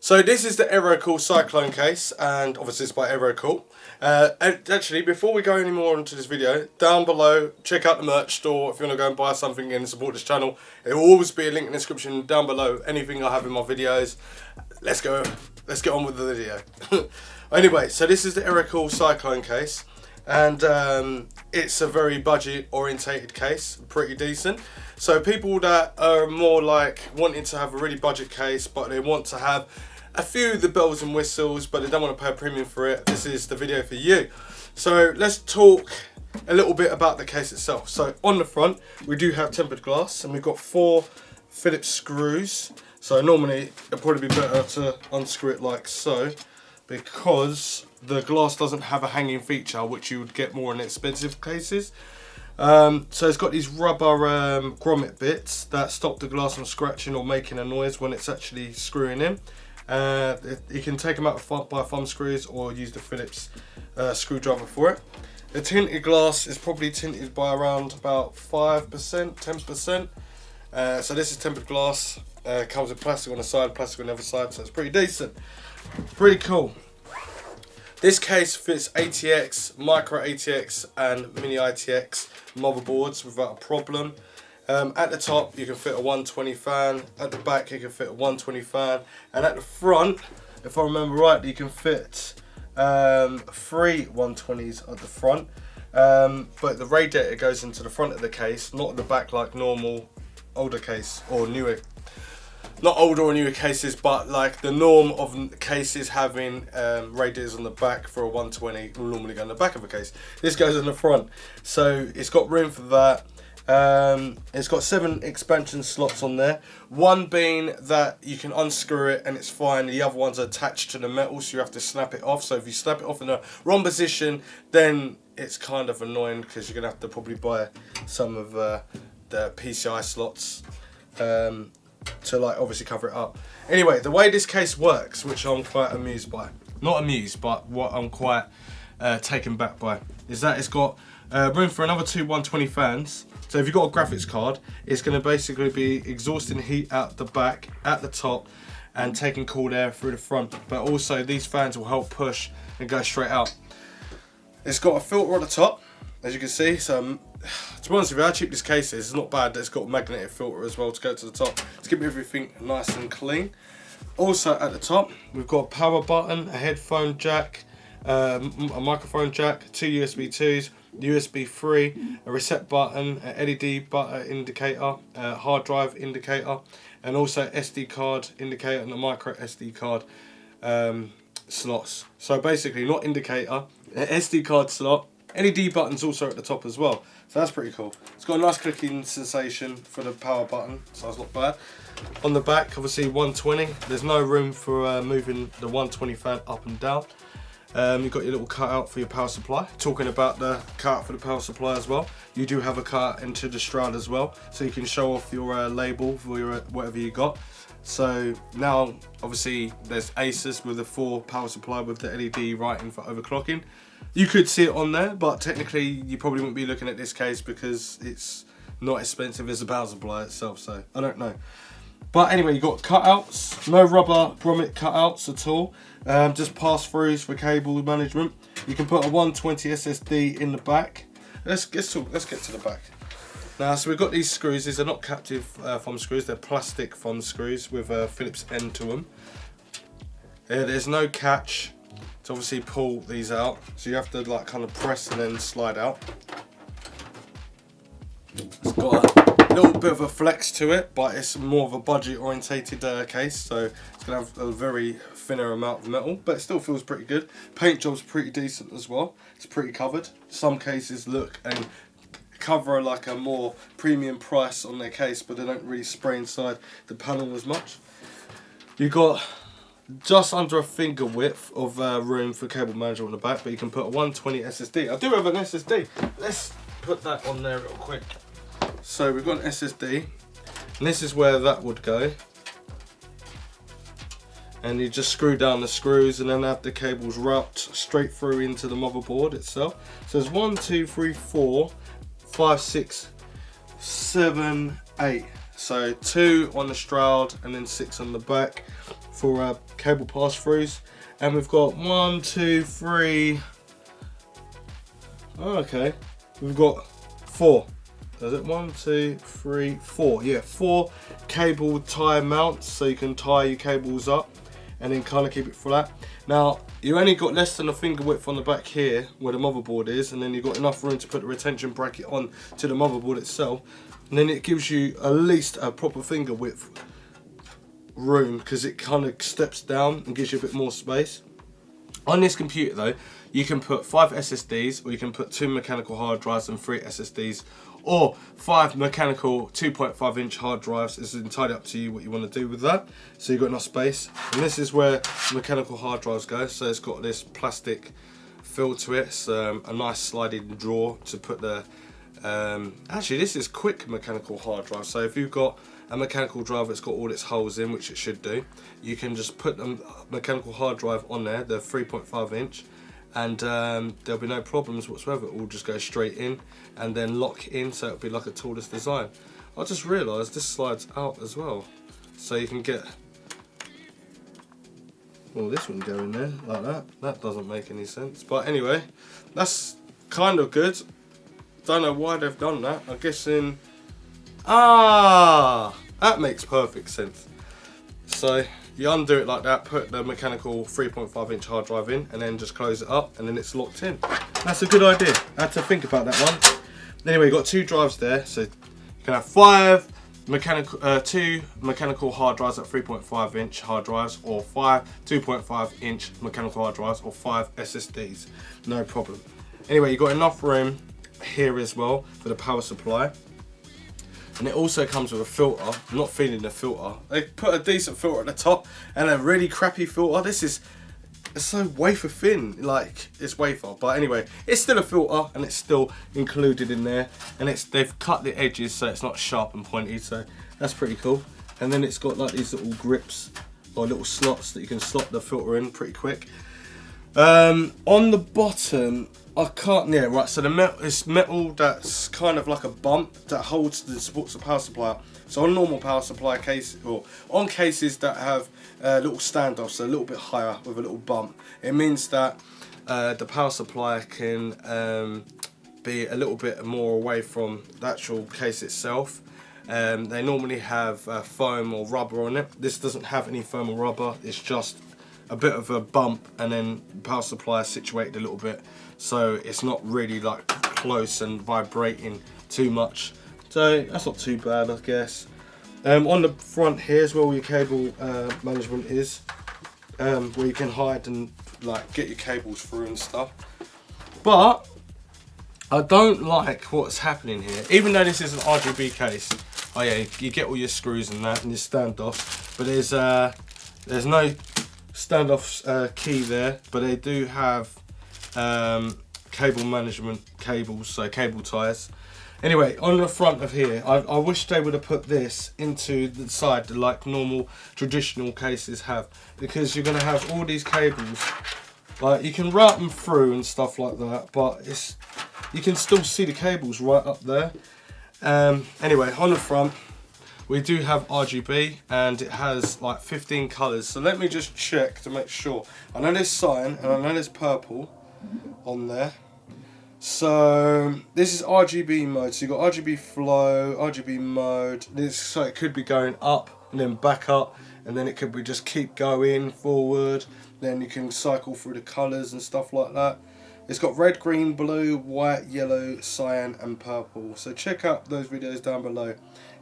So this is the Aerocool Cylon case, and obviously it's by Aerocool. And actually, before we go any more into this video, down below, check out the merch store if you want to go and buy something and support this channel. There will always be a link in the description down below, anything I have in my videos. Let's get on with the video. Anyway, so this is the Aerocool Cylon case, and it's a very budget orientated case, pretty decent. So people that are more like wanting to have a really budget case, but they want to have a few of the bells and whistles, but they don't want to pay a premium for it, this is the video for you. So let's talk a little bit about the case itself. So on the front, we do have tempered glass, and we've got 4 Phillips screws. So normally it'd probably be better to unscrew it like so, because the glass doesn't have a hanging feature, which you would get more in expensive cases. So it's got these rubber grommet bits that stop the glass from scratching or making a noise when it's actually screwing in. You can take them out by thumb screws or use the Phillips screwdriver for it. The tinted glass is probably tinted by around about 5%, 10%. So this is tempered glass. Comes with plastic on the side, plastic on the other side, so it's pretty decent. Pretty cool. This case fits ATX, micro ATX and mini ITX motherboards without a problem. At the top you can fit a 120 fan, at the back you can fit a 120 fan, and at the front, if I remember right, you can fit 3 120s at the front. But the radiator goes into the front of the case, not at the back like normal older case or newer. Not older or newer cases, but like the norm of cases having radiators on the back for a 120 will normally go in the back of a case. This goes in the front, so it's got room for that. It's got 7 expansion slots on there, one being that you can unscrew it and it's fine, the other one's attached to the metal, so you have to snap it off. So if you snap it off in the wrong position, then it's kind of annoying, because you're going to have to probably buy some of the PCI slots to like obviously cover it up. Anyway, the way this case works, which I'm quite amused by, not amused, but what I'm quite taken back by, is that it's got room for another 2 120 fans. So if you've got a graphics card, it's going to basically be exhausting heat out the back, at the top, and taking cold air through the front. But also these fans will help push and go straight out. It's got a filter on the top, as you can see. So to be honest with you, how cheap this case is, it's not bad. It's got a magnetic filter as well to go to the top to keep everything nice and clean. Also at the top, we've got a power button, a headphone jack, a microphone jack, 2 USB 2s, USB 3, a reset button, a LED button indicator, a hard drive indicator, and also SD card indicator and a micro SD card slots. So basically, not indicator, an SD card slot. LED buttons also at the top as well, so that's pretty cool. It's got a nice clicking sensation for the power button, so that's not bad. On the back, obviously 120. There's no room for moving the 120 fan up and down. You've got your little cutout for your power supply. Talking about the cutout for the power supply as well, you do have a cutout into the shroud as well, so you can show off your label for your whatever you got. So now obviously there's Asus with the 4 power supply with the LED writing for overclocking. You could see it on there, but technically you probably wouldn't be looking at this case because it's not as expensive as the power supply itself, so I don't know. But anyway, you've got cutouts, no rubber grommet cutouts at all, just pass-throughs for cable management. You can put a 120 SSD in the back. Let's get to the back. Now, so we've got these screws. These are not captive thumb screws, they're plastic thumb screws with a Phillips end to them. There's no catch to obviously pull these out, so you have to like kind of press and then slide out. It's got a little bit of a flex to it, but it's more of a budget orientated case, so it's going to have a very thinner amount of metal, but it still feels pretty good. Paint job's pretty decent as well. It's pretty covered. Some cases look and cover like a more premium price on their case, but they don't really spray inside the panel as much. You've got just under a finger width of room for cable management on the back, but you can put a 120 SSD. I do have an SSD. Let's put that on there real quick. So we've got an SSD, and this is where that would go. And you just screw down the screws and then have the cables route straight through into the motherboard itself. So there's 1, 2, 3, 4, 5, 6, 7, 8. So 2 on the shroud and then 6 on the back. for cable pass-throughs, and we've got 1, 2, 3. Oh, okay, we've got 4. Is it 1, 2, 3, 4? Yeah, 4 cable tie mounts, so you can tie your cables up and then kind of keep it flat. Now, you only got less than a finger width on the back here where the motherboard is, and then you've got enough room to put the retention bracket on to the motherboard itself, and then it gives you at least a proper finger width room because it kind of steps down and gives you a bit more space. On this computer though, you can put 5 SSDs, or you can put 2 mechanical hard drives and 3 SSDs, or 5 mechanical 2.5 inch hard drives. It's entirely up to you what you want to do with that. So you've got enough space. And this is where mechanical hard drives go. So it's got this plastic fill to it. It's a nice sliding drawer to put the... actually, this is quick mechanical hard drive. So if you've got a mechanical drive that's got all its holes in, which it should do, you can just put the mechanical hard drive on there, the 3.5 inch, and there'll be no problems whatsoever. It will just go straight in and then lock in, so it'll be like a toolless design. I just realised this slides out as well, so you can get, well, this wouldn't go in there like that. That doesn't make any sense, but anyway, that's kind of good. Don't know why they've done that. I'm guessing, that makes perfect sense. So you undo it like that, put the mechanical 3.5 inch hard drive in, and then just close it up, and then it's locked in. That's a good idea. I had to think about that one. Anyway, you've got 2 drives there, so you can have 5 mechanical, 2 mechanical hard drives at 3.5 inch hard drives, or 5 2.5 inch mechanical hard drives, or 5 SSDs. No problem. Anyway, you've got enough room here as well for the power supply. And it also comes with a filter. I'm not feeling the filter. They put a decent filter at the top and a really crappy filter. It's so wafer thin, like it's wafer. But anyway, it's still a filter and it's still included in there. And they've cut the edges so it's not sharp and pointy. So that's pretty cool. And then it's got like these little grips or little slots that you can slot the filter in pretty quick. On the bottom, I can't, yeah, right, so the metal, it's metal that's kind of like a bump that holds the supports the power supply up. So on normal power supply case, or on cases that have little standoffs, so a little bit higher with a little bump, it means that the power supply can be a little bit more away from the actual case itself. They normally have foam or rubber on it. This doesn't have any foam or rubber, it's just a bit of a bump, and then the power supply is situated a little bit, so it's not really like close and vibrating too much. So that's not too bad, I guess. On the front here is where all your cable management is, where you can hide and like get your cables through and stuff. But I don't like what's happening here, even though this is an RGB case. Oh yeah, you get all your screws and that and your standoffs, but there's no standoff key there, but they do have cable management cables, so cable ties. Anyway, on the front of here, I wish they would have put this into the side like normal traditional cases have, because you're going to have all these cables, like you can route them through and stuff like that, but you can still see the cables right up there. Anyway, on the front we do have RGB, and it has like 15 colours. So let me just check to make sure. I know there's cyan and I know there's purple on there. So this is RGB mode. So you've got RGB flow, RGB mode. So it could be going up and then back up, and then it could be just keep going forward. Then you can cycle through the colours and stuff like that. It's got red, green, blue, white, yellow, cyan and purple. So check out those videos down below.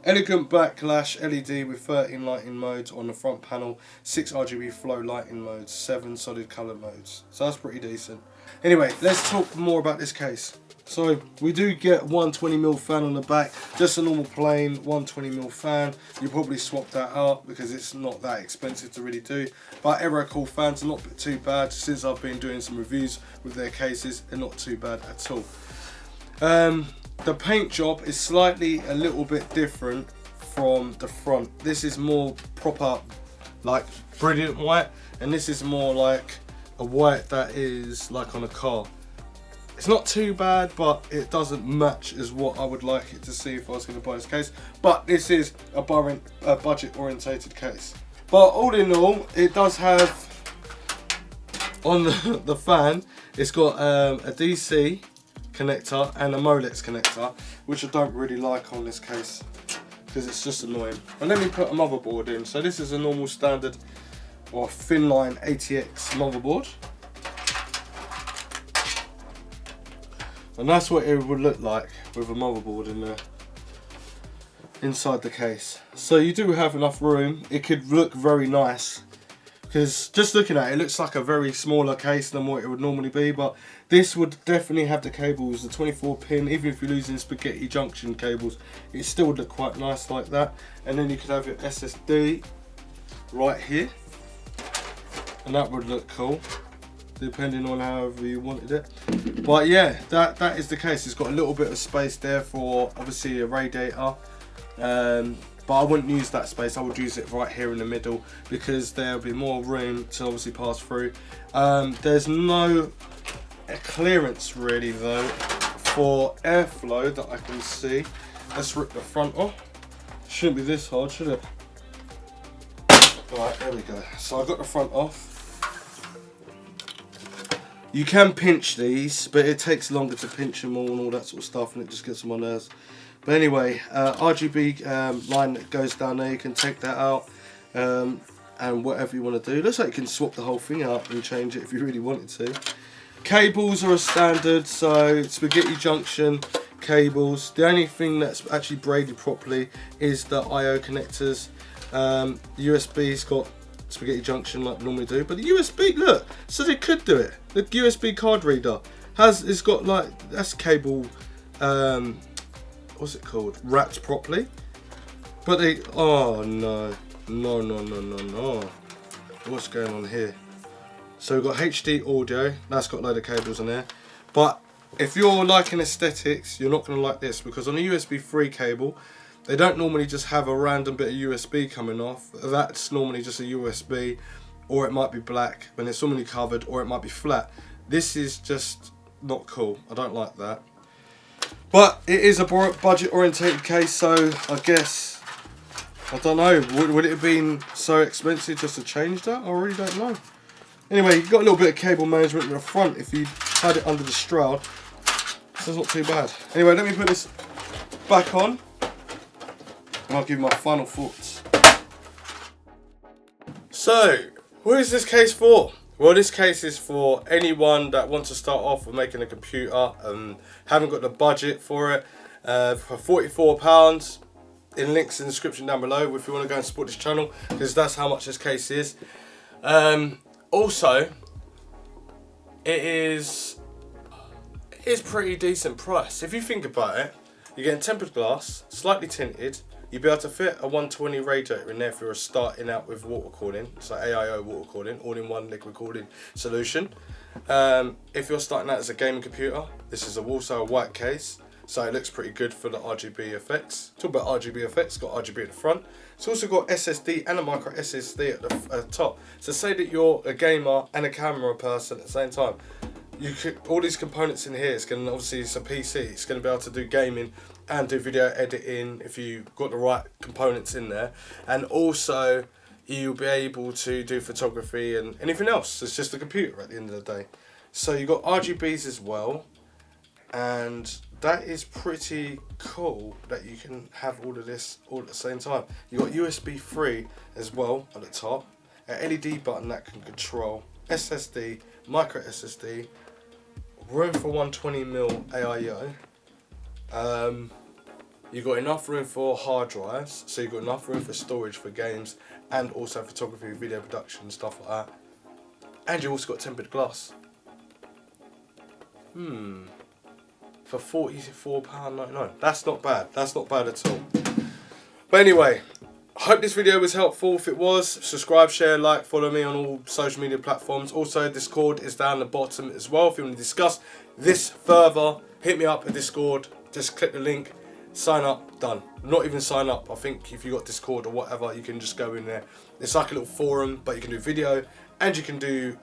Elegant backlash LED with 13 lighting modes on the front panel, 6 RGB flow lighting modes, 7 solid colour modes. So that's pretty decent. Anyway, let's talk more about this case. So we do get 120mm fan on the back, just a normal plain 120mm fan. You probably swap that out because it's not that expensive to really do. But Aerocool fans are not too bad. Since I've been doing some reviews with their cases, they're not too bad at all. The paint job is a little bit different from the front. This is more proper, like brilliant white, and this is more like a white that is like on a car. It's not too bad, but it doesn't match as what I would like it to see if I was going to buy this case. But this is a budget orientated case. But all in all, it does have on the fan, it's got a DC connector and a Molex connector, which I don't really like on this case because it's just annoying. And let me put a motherboard in. So this is a normal standard or thin line ATX motherboard, and that's what it would look like with a motherboard in there inside the case. So you do have enough room. It could look very nice because just looking at it, it looks like a very smaller case than what it would normally be, but this would definitely have the cables, the 24 pin, even if you're losing spaghetti junction cables, it still would look quite nice like that. And then you could have your SSD right here, and that would look cool depending on however you wanted it. But yeah, that is the case. It's got a little bit of space there for obviously a radiator, but I wouldn't use that space. I would use it right here in the middle because there'll be more room to obviously pass through. There's no clearance really though for airflow that I can see. Let's rip the front off. Shouldn't be this hard, should it? Right, there we go. So I got the front off. You can pinch these, but it takes longer to pinch them all and all that sort of stuff, and it just gets on my nerves. But anyway, RGB line that goes down there, you can take that out, and whatever you want to do. Looks like you can swap the whole thing out and change it if you really wanted to. Cables are a standard, so spaghetti junction cables. The only thing that's actually braided properly is the I/O connectors. The USB's got spaghetti junction like we normally do, but the USB, look, so they could do it. The USB card reader it's got like, that's cable, what's it called, wrapped properly, but they, oh no, what's going on here? So we've got HD audio, that's got a load of cables in there, but if you're liking aesthetics, you're not going to like this, because on a USB 3 cable, they don't normally just have a random bit of USB coming off. That's normally just a USB, or it might be black when it's normally covered, or it might be flat. This is just not cool. I don't like that. But it is a budget orientated case, so I guess, I don't know, would it have been so expensive just to change that? I really don't know. Anyway, you've got a little bit of cable management in the front if you had it under the shroud. So it's not too bad. Anyway, let me put this back on, and I'll give you my final thoughts. So, what is this case for? Well, this case is for anyone that wants to start off with making a computer and haven't got the budget for it. For £44, in links in the description down below if you want to go and support this channel, because that's how much this case is. Also, it is pretty decent price. If you think about it, you're getting tempered glass, slightly tinted. You'll be able to fit a 120 radiator in there if you're starting out with water cooling. It's like AIO water cooling, all-in-one liquid cooling solution. If you're starting out as a gaming computer, this is also a white case, so it looks pretty good for the RGB effects. Talk about RGB effects, got RGB at the front. It's also got SSD and a micro SSD at the top. So say that you're a gamer and a camera person at the same time. You could, all these components in here, it's going to, obviously it's a PC, it's going to be able to do gaming and do video editing if you've got the right components in there, and also you'll be able to do photography and anything else. It's just a computer at the end of the day. So you've got RGBs as well, and that is pretty cool that you can have all of this all at the same time. You've got USB 3 as well at the top, an LED button that can control SSD, micro SSD, room for 120mm AIO. You've got enough room for hard drives, so you've got enough room for storage for games and also photography, video production, stuff like that. And you've also got tempered glass. For £44.99. That's not bad. That's not bad at all. But anyway, I hope this video was helpful. If it was, subscribe, share, like, follow me on all social media platforms. Also, Discord is down the bottom as well. If you want to discuss this further, hit me up at Discord. Just click the link, sign up, done. Not even sign up. I think if you got Discord or whatever, you can just go in there. It's like a little forum, but you can do video and you can do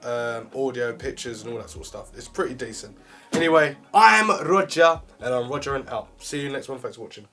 audio, pictures and all that sort of stuff. It's pretty decent. Anyway, I'm Roger, and I'm Roger and out. See you next one. Thanks for watching.